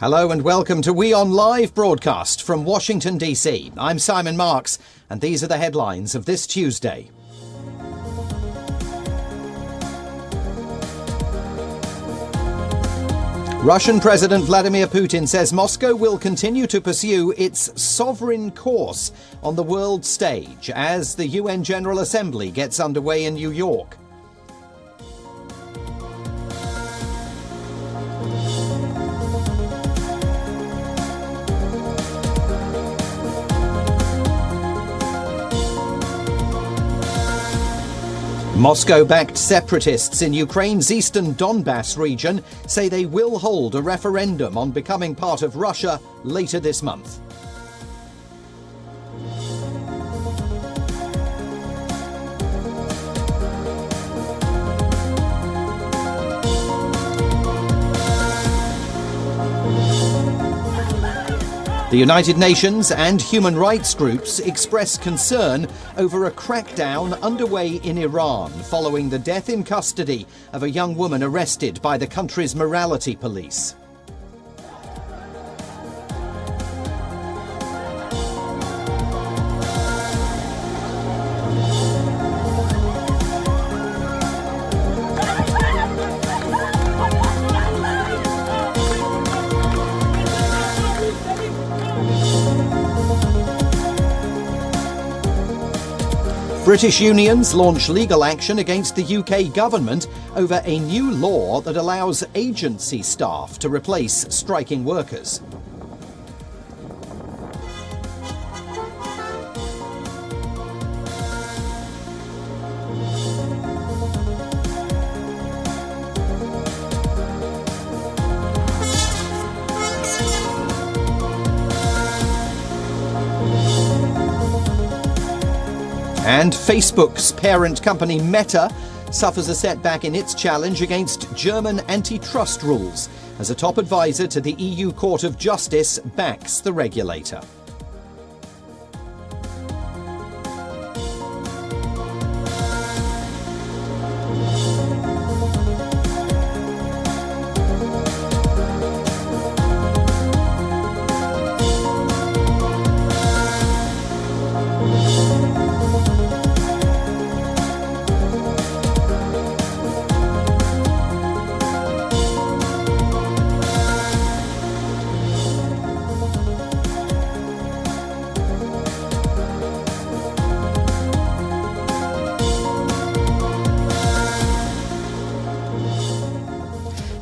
Hello and welcome to WION Live Broadcast from Washington, D.C. I'm Simon Marks, and these are the headlines of this Tuesday. Russian President Vladimir Putin says Moscow will continue to pursue its sovereign course on the world stage as the UN General Assembly gets underway in New York. Moscow-backed separatists in Ukraine's eastern Donbass region say they will hold a referendum on becoming part of Russia later this month. The United Nations and human rights groups express concern over a crackdown underway in Iran following the death in custody of a young woman arrested by the country's morality police. British unions launch legal action against the UK government over a new law that allows agency staff to replace striking workers. And Facebook's parent company Meta suffers a setback in its challenge against German antitrust rules as a top advisor to the EU Court of Justice backs the regulator.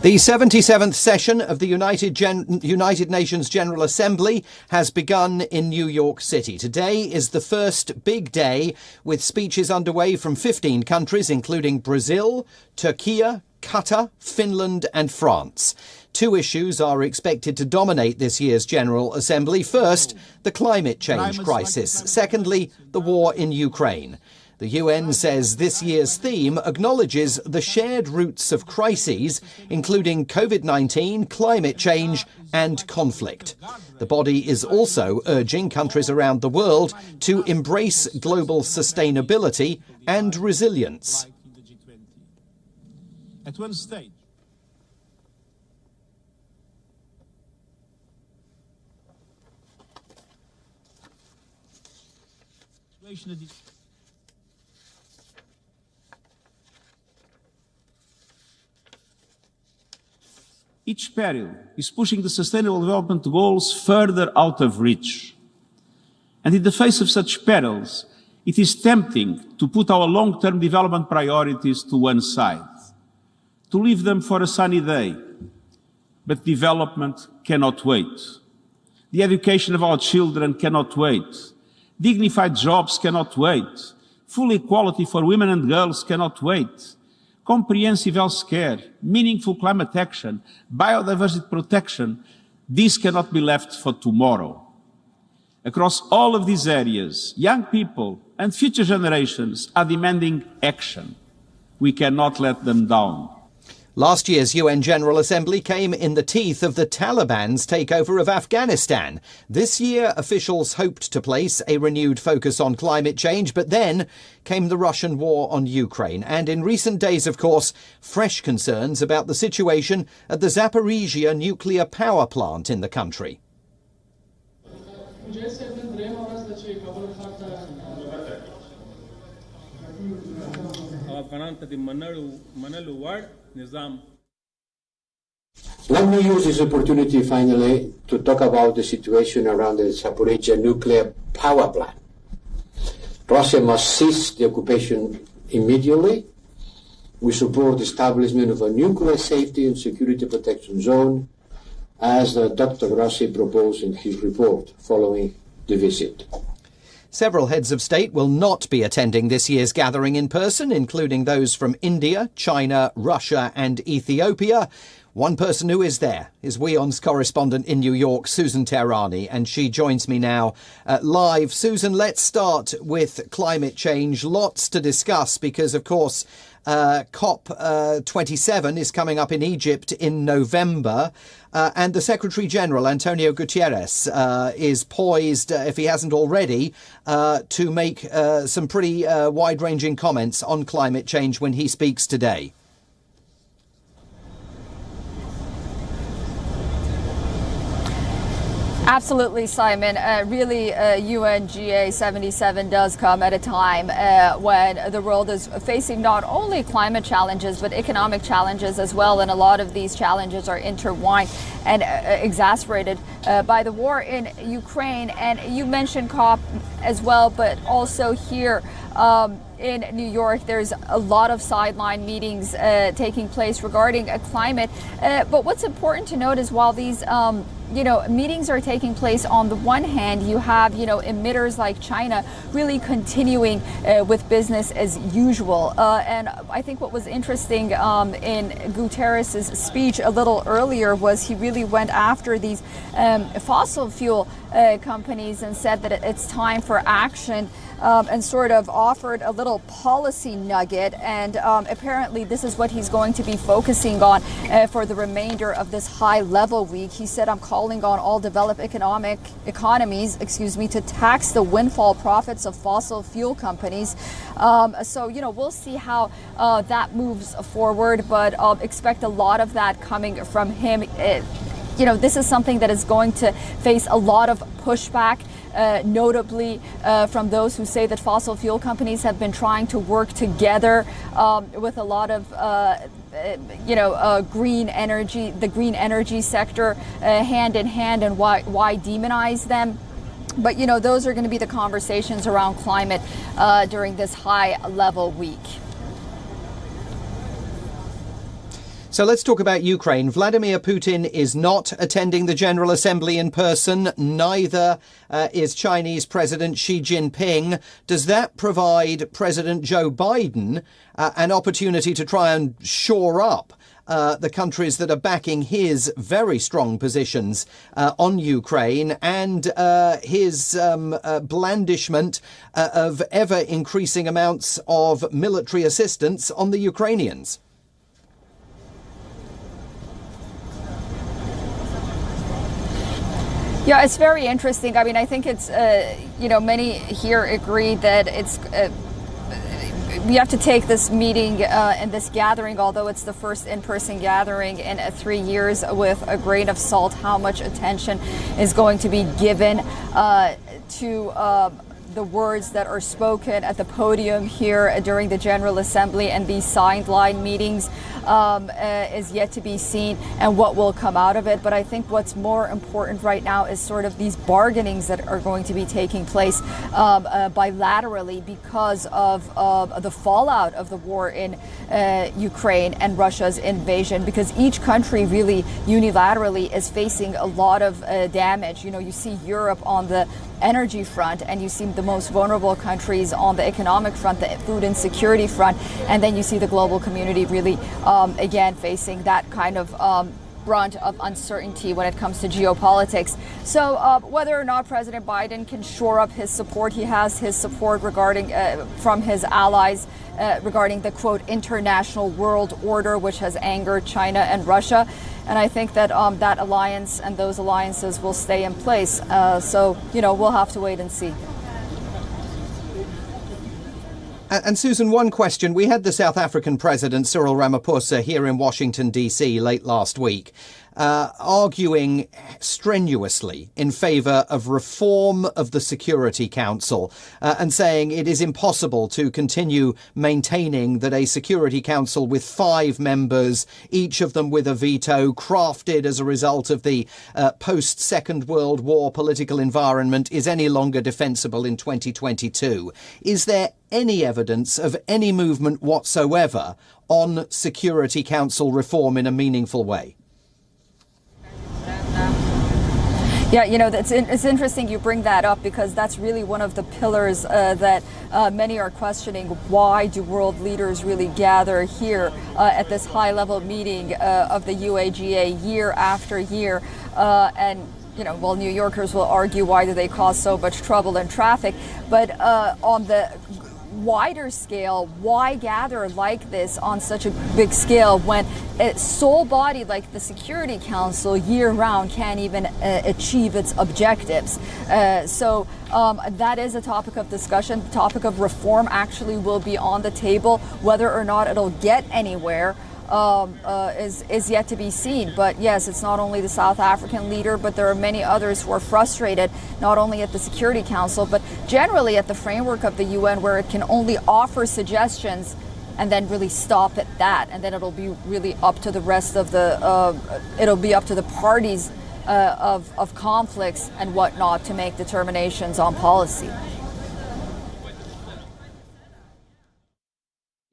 The 77th session of the United Nations General Assembly has begun in New York City. Today is the first big day with speeches underway from 15 countries, including Brazil, Turkey, Qatar, Finland and France. Two issues are expected to dominate this year's General Assembly. First, the climate change crisis. Secondly, the war in Ukraine. The UN says this year's theme acknowledges the shared roots of crises, including COVID-19, climate change and conflict. The body is also urging countries around the world to embrace global sustainability and resilience. At one stage, each peril is pushing the Sustainable Development Goals further out of reach. And in the face of such perils, it is tempting to put our long-term development priorities to one side, to leave them for a sunny day. But development cannot wait. The education of our children cannot wait. Dignified jobs cannot wait. Full equality for women and girls cannot wait. Comprehensive health care, meaningful climate action, biodiversity protection, these cannot be left for tomorrow. Across all of these areas, young people and future generations are demanding action. We cannot let them down. Last year's UN General Assembly came in the teeth of the Taliban's takeover of Afghanistan. This year, officials hoped to place a renewed focus on climate change, but then came the Russian war on Ukraine. And in recent days, of course, fresh concerns about the situation at the Zaporizhia nuclear power plant in the country. Let me use this opportunity finally to talk about the situation around the Zaporizhia nuclear power plant. Russia must cease the occupation immediately. We support the establishment of a nuclear safety and security protection zone, as Dr. Grossi proposed in his report following the visit. Several heads of state will not be attending this year's gathering in person, including those from India, China, Russia and Ethiopia. One person who is there is WION's correspondent in New York, Susan Teherani, and she joins me now live. Susan, let's start with climate change. Lots to discuss because, of course, COP27 is coming up in Egypt in November. And the Secretary-General, Antonio Guterres, is poised, if he hasn't already, to make some pretty wide-ranging comments on climate change when he speaks today. Absolutely, Simon. Really, UNGA 77 does come at a time when the world is facing not only climate challenges, but economic challenges as well. And a lot of these challenges are intertwined and exacerbated by the war in Ukraine. And you mentioned COP as well, but also here in New York, there's a lot of sideline meetings taking place regarding climate. But what's important to note is while these meetings are taking place, on the one hand, you have, emitters like China really continuing with business as usual. And I think what was interesting in Guterres' speech a little earlier was he really went after these fossil fuel companies and said that it's time for action. And sort of offered a little policy nugget. And apparently this is what he's going to be focusing on for the remainder of this high-level week. He said, I'm calling on all developed economies, to tax the windfall profits of fossil fuel companies. So, we'll see how that moves forward, but expect a lot of that coming from him. This is something that is going to face a lot of pushback. Notably from those who say that fossil fuel companies have been trying to work together with a lot of, green energy, the green energy sector hand in hand, and why demonize them? But, those are going to be the conversations around climate during this high-level week. So let's talk about Ukraine. Vladimir Putin is not attending the General Assembly in person. Neither is Chinese President Xi Jinping. Does that provide President Joe Biden an opportunity to try and shore up the countries that are backing his very strong positions on Ukraine and his blandishment of ever increasing amounts of military assistance on the Ukrainians? Yeah, it's very interesting. I mean, I think it's, many here agree that it's, we have to take this meeting and this gathering, although it's the first in-person gathering in 3 years, with a grain of salt. How much attention is going to be given to the words that are spoken at the podium here during the General Assembly and these sideline meetings is yet to be seen, and what will come out of it. But I think what's more important right now is sort of these bargainings that are going to be taking place bilaterally because of the fallout of the war in Ukraine and Russia's invasion, because each country really unilaterally is facing a lot of damage. You see Europe on the energy front, and you see the most vulnerable countries on the economic front, the food insecurity front, and then you see the global community really again facing that kind of brunt of uncertainty when it comes to geopolitics. So whether or not President Biden can shore up his support, he has his support regarding from his allies regarding the, quote, international world order, which has angered China and Russia. And I think that that alliance and those alliances will stay in place. So, we'll have to wait and see. And Susan, one question. We had the South African President, Cyril Ramaphosa, here in Washington, D.C. late last week, arguing strenuously in favour of reform of the Security Council and saying it is impossible to continue maintaining that a Security Council with 5 members, each of them with a veto, crafted as a result of the post-Second World War political environment, is any longer defensible in 2022. Is there any evidence of any movement whatsoever on Security Council reform in a meaningful way? Yeah, it's interesting you bring that up, because that's really one of the pillars that many are questioning. Why do world leaders really gather here at this high-level meeting of the UAGA year after year? And New Yorkers will argue, why do they cause so much trouble and traffic? But on the wider scale, why gather like this on such a big scale when a sole body like the Security Council year-round can't even achieve its objectives? So that is a topic of discussion. The topic of reform actually will be on the table. Whether or not it'll get anywhere is yet to be seen. But yes, it's not only the South African leader, but there are many others who are frustrated, not only at the Security Council, but generally at the framework of the UN, where it can only offer suggestions and then really stop at that. And then it'll be really up to the rest of the, it'll be up to the parties of conflicts and whatnot to make determinations on policy.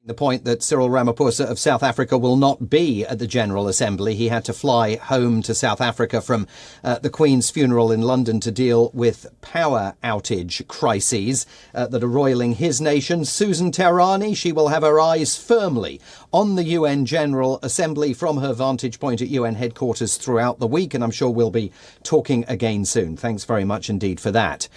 The point that Cyril Ramaphosa of South Africa will not be at the General Assembly. He had to fly home to South Africa from the Queen's funeral in London to deal with power outage crises that are roiling his nation. Susan Tehrani, she will have her eyes firmly on the UN General Assembly from her vantage point at UN headquarters throughout the week, and I'm sure we'll be talking again soon. Thanks very much indeed for that.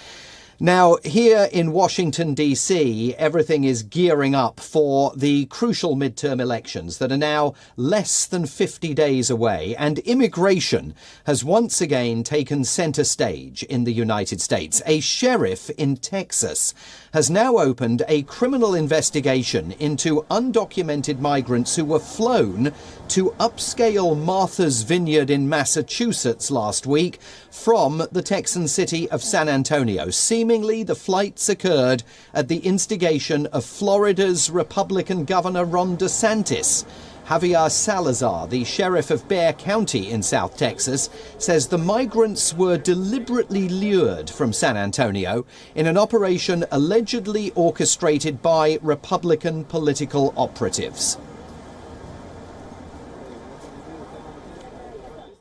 Now, here in Washington, D.C., everything is gearing up for the crucial midterm elections that are now less than 50 days away, and immigration has once again taken centre stage in the United States. A sheriff in Texas has now opened a criminal investigation into undocumented migrants who were flown to upscale Martha's Vineyard in Massachusetts last week from the Texan city of San Antonio. Seemingly, the flights occurred at the instigation of Florida's Republican Governor Ron DeSantis. Javier Salazar, the sheriff of Bexar County in South Texas, says the migrants were deliberately lured from San Antonio in an operation allegedly orchestrated by Republican political operatives.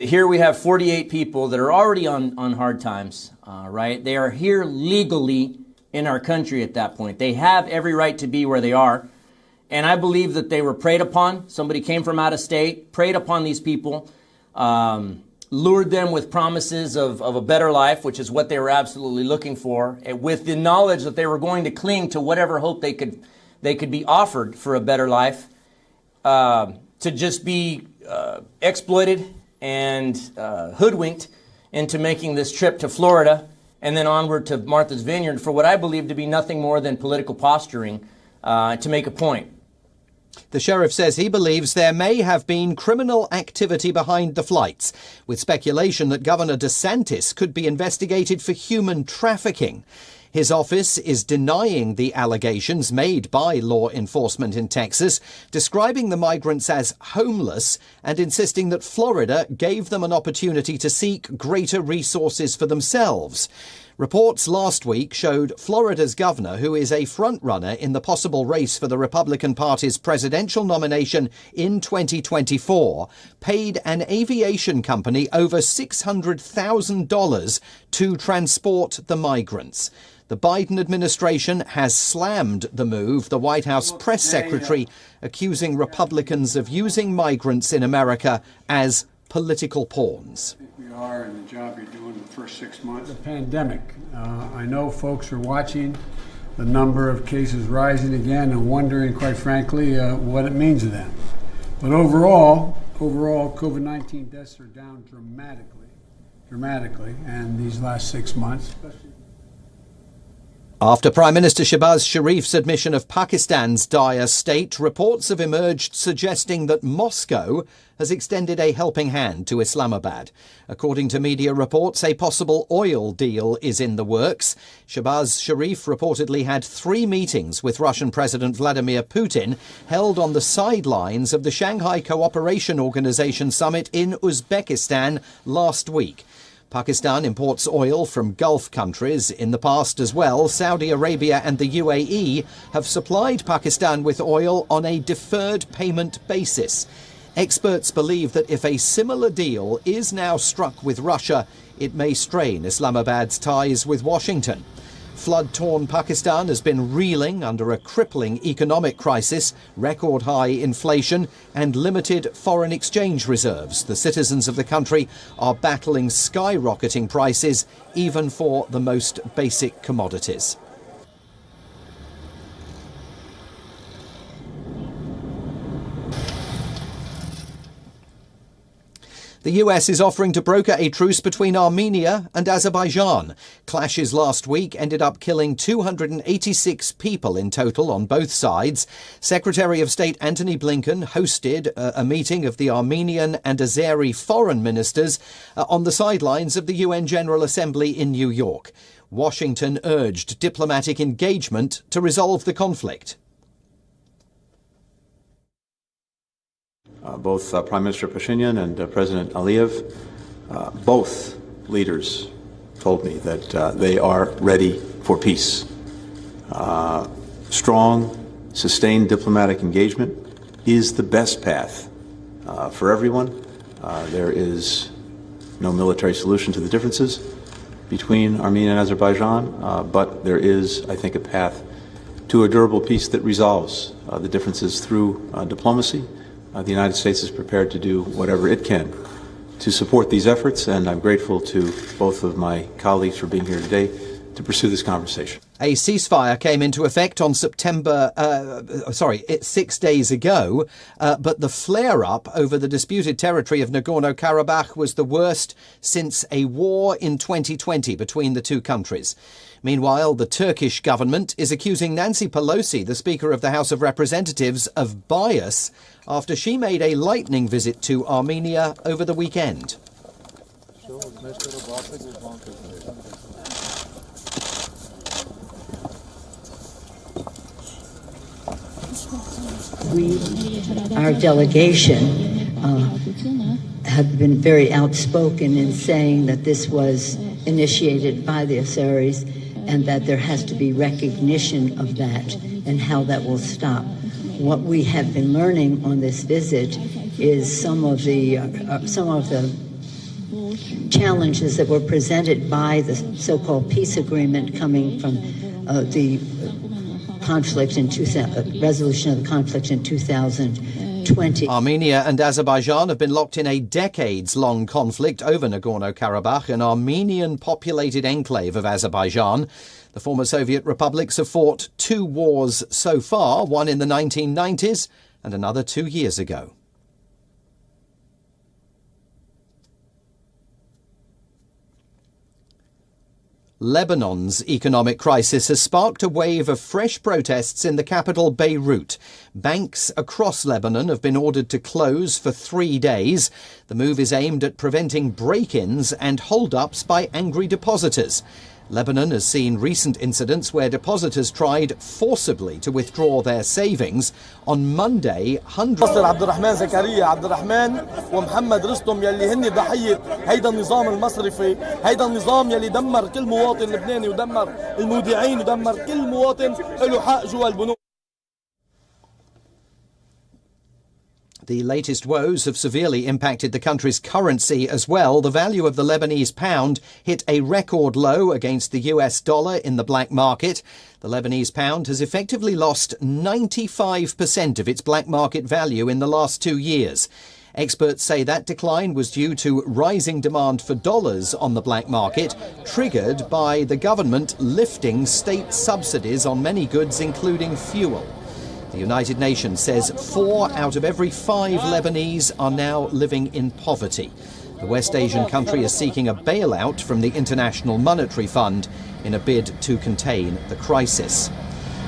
Here we have 48 people that are already on hard times, right? They are here legally in our country at that point. They have every right to be where they are. And I believe that they were preyed upon. Somebody came from out of state, preyed upon these people, lured them with promises of a better life, which is what they were absolutely looking for, with the knowledge that they were going to cling to whatever hope they could be offered for a better life, to just be exploited and hoodwinked into making this trip to Florida and then onward to Martha's Vineyard for what I believe to be nothing more than political posturing to make a point. The sheriff says he believes there may have been criminal activity behind the flights, with speculation that Governor DeSantis could be investigated for human trafficking. His office is denying the allegations made by law enforcement in Texas, describing the migrants as homeless and insisting that Florida gave them an opportunity to seek greater resources for themselves. Reports last week showed Florida's governor, who is a frontrunner in the possible race for the Republican Party's presidential nomination in 2024, paid an aviation company over $600,000 to transport the migrants. The Biden administration has slammed the move, the White House press secretary accusing Republicans of using migrants in America as political pawns. We are in the job you're doing the first 6 months. The pandemic. I know folks are watching the number of cases rising again and wondering, quite frankly, what it means to them. But overall, COVID-19 deaths are down dramatically, and these last 6 months. After Prime Minister Shehbaz Sharif's admission of Pakistan's dire state, reports have emerged suggesting that Moscow has extended a helping hand to Islamabad. According to media reports, a possible oil deal is in the works. Shehbaz Sharif reportedly had 3 meetings with Russian President Vladimir Putin, held on the sidelines of the Shanghai Cooperation Organization summit in Uzbekistan last week. Pakistan imports oil from Gulf countries. In the past as well, Saudi Arabia and the UAE have supplied Pakistan with oil on a deferred payment basis. Experts believe that if a similar deal is now struck with Russia, it may strain Islamabad's ties with Washington. Flood-torn Pakistan has been reeling under a crippling economic crisis, record-high inflation and limited foreign exchange reserves. The citizens of the country are battling skyrocketing prices, even for the most basic commodities. The US is offering to broker a truce between Armenia and Azerbaijan. Clashes last week ended up killing 286 people in total on both sides. Secretary of State Antony Blinken hosted a meeting of the Armenian and Azeri foreign ministers on the sidelines of the UN General Assembly in New York. Washington urged diplomatic engagement to resolve the conflict. Both Prime Minister Pashinyan and President Aliyev, both leaders told me that they are ready for peace. Strong, sustained diplomatic engagement is the best path for everyone. There is no military solution to the differences between Armenia and Azerbaijan, but there is, I think, a path to a durable peace that resolves the differences through diplomacy. The United States is prepared to do whatever it can to support these efforts, and I'm grateful to both of my colleagues for being here today to pursue this conversation. A ceasefire came into effect on 6 days ago, but the flare-up over the disputed territory of Nagorno-Karabakh was the worst since a war in 2020 between the two countries. Meanwhile, the Turkish government is accusing Nancy Pelosi, the Speaker of the House of Representatives, of bias after she made a lightning visit to Armenia over the weekend. Our delegation have been very outspoken in saying that this was initiated by the Azeris and that there has to be recognition of that and how that will stop. What we have been learning on this visit is some of the challenges that were presented by the so-called peace agreement coming from the conflict in resolution of the conflict in 2020. Armenia and Azerbaijan have been locked in a decades-long conflict over Nagorno-Karabakh, an Armenian-populated enclave of Azerbaijan. The former Soviet republics have fought 2 wars so far, one in the 1990s and another 2 years ago. Lebanon's economic crisis has sparked a wave of fresh protests in the capital Beirut. Banks across Lebanon have been ordered to close for 3 days. The move is aimed at preventing break-ins and hold-ups by angry depositors. Lebanon has seen recent incidents where depositors tried forcibly to withdraw their savings. On Monday, hundreds... عبد الرحمن زكريا عبد الرحمن ومحمد رستم يلي هن ضحية هيدا النظام المصرفي، هيدا النظام يلي دمر كل مواطن لبناني ودمر المودعين ودمر كل مواطن له حق جوا البنوك. The latest woes have severely impacted the country's currency as well. The value of the Lebanese pound hit a record low against the US dollar in the black market. The Lebanese pound has effectively lost 95% of its black market value in the last 2 years. Experts say that decline was due to rising demand for dollars on the black market, triggered by the government lifting state subsidies on many goods, including fuel. The United Nations says 4 out of every 5 Lebanese are now living in poverty. The West Asian country is seeking a bailout from the International Monetary Fund in a bid to contain the crisis.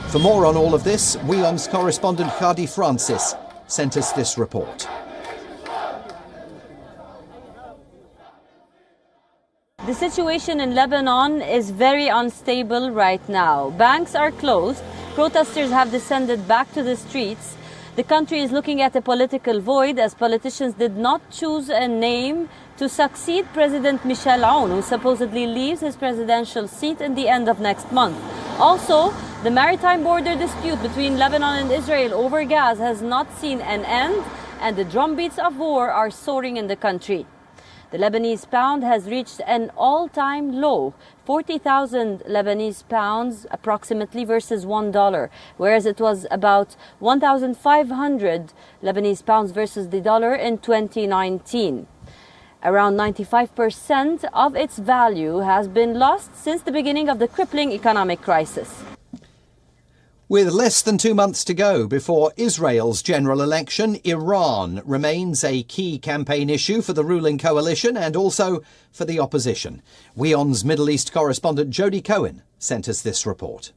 For more on all of this, WION's correspondent Khadi Francis sent us this report. The situation in Lebanon is very unstable right now. Banks are closed. Protesters have descended back to the streets. The country is looking at a political void as politicians did not choose a name to succeed President Michel Aoun, who supposedly leaves his presidential seat in the end of next month. Also, the maritime border dispute between Lebanon and Israel over gas has not seen an end, and the drumbeats of war are soaring in the country. The Lebanese pound has reached an all-time low, 40,000 Lebanese pounds approximately versus $1, whereas it was about 1,500 Lebanese pounds versus the dollar in 2019. Around 95% of its value has been lost since the beginning of the crippling economic crisis. With less than 2 months to go before Israel's general election, Iran remains a key campaign issue for the ruling coalition and also for the opposition. WION's Middle East correspondent Jodie Cohen sent us this report.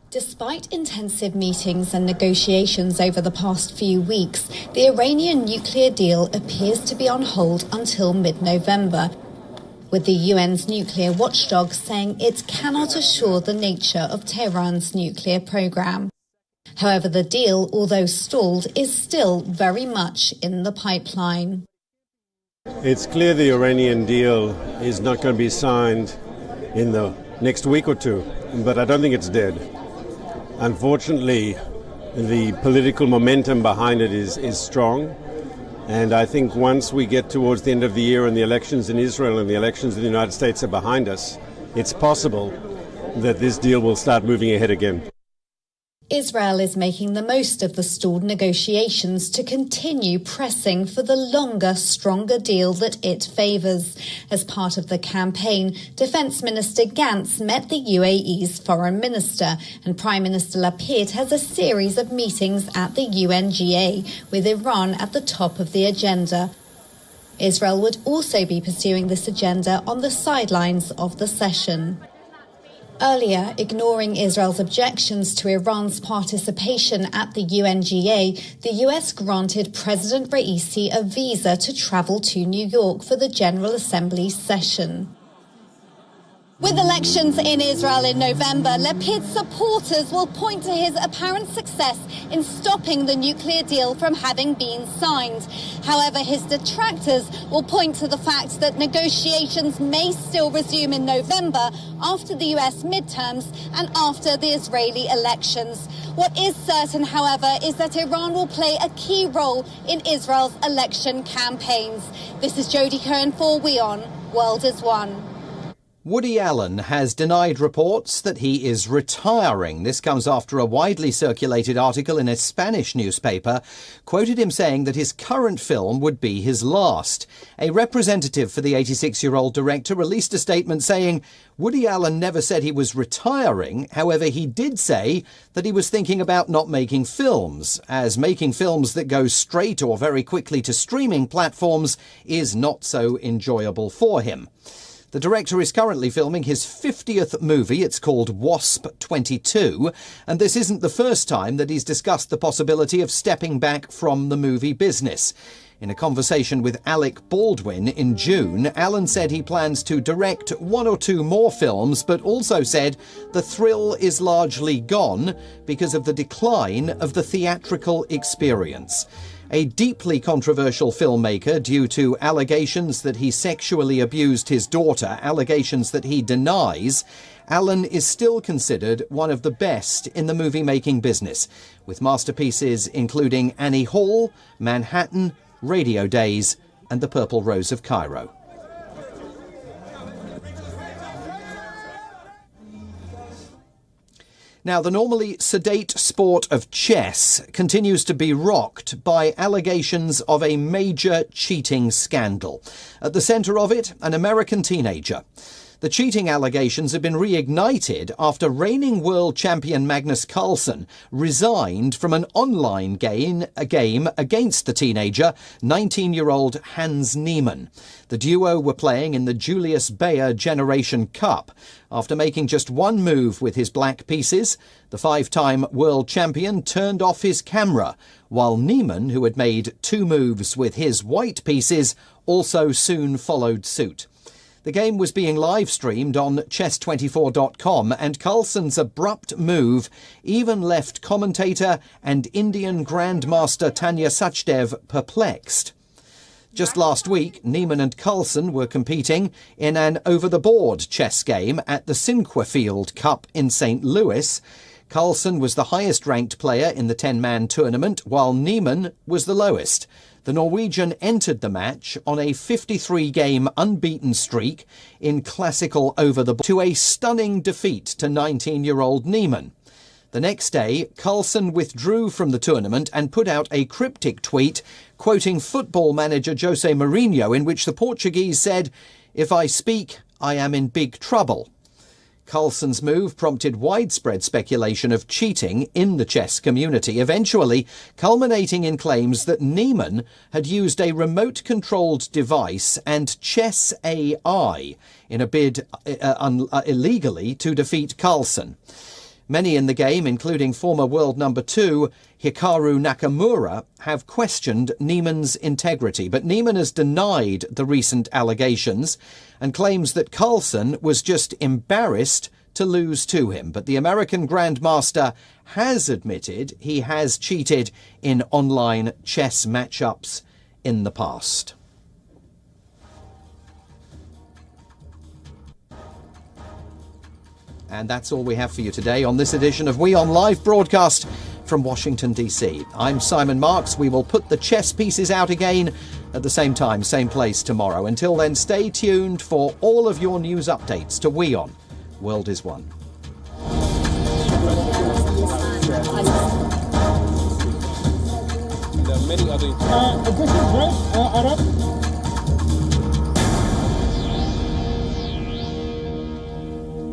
Despite intensive meetings and negotiations over the past few weeks, the Iranian nuclear deal appears to be on hold until mid-November, with the UN's nuclear watchdog saying it cannot assure the nature of Tehran's nuclear program. However, the deal, although stalled, is still very much in the pipeline. It's clear the Iranian deal is not going to be signed in the next week or two, but I don't think it's dead. Unfortunately, the political momentum behind it is strong. And I think once we get towards the end of the year and the elections in Israel and the elections in the United States are behind us, it's possible that this deal will start moving ahead again. Israel is making the most of the stalled negotiations to continue pressing for the longer, stronger deal that it favours. As part of the campaign, Defence Minister Gantz met the UAE's Foreign Minister, and Prime Minister Lapid has a series of meetings at the UNGA, with Iran at the top of the agenda. Israel would also be pursuing this agenda on the sidelines of the session. Earlier, ignoring Israel's objections to Iran's participation at the UNGA, the US granted President Raisi a visa to travel to New York for the General Assembly session. With elections in Israel in November, Lapid's supporters will point to his apparent success in stopping the nuclear deal from having been signed. However, his detractors will point to the fact that negotiations may still resume in November after the US midterms and after the Israeli elections. What is certain, however, is that Iran will play a key role in Israel's election campaigns. This is Jodie Cohen for WION. World is One. Woody Allen has denied reports that he is retiring. This comes after a widely circulated article in a Spanish newspaper quoted him saying that his current film would be his last. A representative for the 86-year-old director released a statement saying Woody Allen never said he was retiring. However, he did say that he was thinking about not making films, as making films that go straight or very quickly to streaming platforms is not so enjoyable for him. The director is currently filming his 50th movie. It's called Wasp 22, and this isn't the first time that he's discussed the possibility of stepping back from the movie business. In a conversation with Alec Baldwin in June, Allen said he plans to direct 1 or 2 more films, but also said the thrill is largely gone because of the decline of the theatrical experience. A deeply controversial filmmaker due to allegations that he sexually abused his daughter, allegations that he denies, Allen is still considered one of the best in the movie-making business, with masterpieces including Annie Hall, Manhattan, Radio Days and The Purple Rose of Cairo. Now, the normally sedate sport of chess continues to be rocked by allegations of a major cheating scandal. At the centre of it, an American teenager. The cheating allegations have been reignited after reigning world champion Magnus Carlsen resigned from an online game against the teenager, 19-year-old Hans Niemann. The duo were playing in the Julius Baer Generation Cup. After making just one move with his black pieces, the five-time world champion turned off his camera, while Niemann, who had made two moves with his white pieces, also soon followed suit. The game was being live-streamed on chess24.com, and Carlsen's abrupt move even left commentator and Indian Grandmaster Tanya Sachdev perplexed. Just last week, Niemann and Carlsen were competing in an over-the-board chess game at the Sinquefield Cup in St. Louis. Carlsen was the highest-ranked player in the 10-man tournament, while Niemann was the lowest. The Norwegian entered the match on a 53-game unbeaten streak in classical over-the-board to a stunning defeat to 19-year-old Niemann. The next day, Carlsen withdrew from the tournament and put out a cryptic tweet quoting football manager Jose Mourinho, in which the Portuguese said, "If I speak, I am in big trouble." Carlsen's move prompted widespread speculation of cheating in the chess community, eventually culminating in claims that Niemann had used a remote-controlled device and chess AI in a bid illegally to defeat Carlsen. Many in the game, including former world number 2 Hikaru Nakamura, have questioned Niemann's integrity, but Niemann has denied the recent allegations and claims that Carlsen was just embarrassed to lose to him. But the American Grandmaster has admitted he has cheated in online chess matchups in the past. And that's all we have for you today on this edition of WION Live Broadcast from Washington, D.C. I'm Simon Marks. We will put the chess pieces out again at the same time, same place tomorrow. Until then, stay tuned for all of your news updates to WION. World is One. There are many other...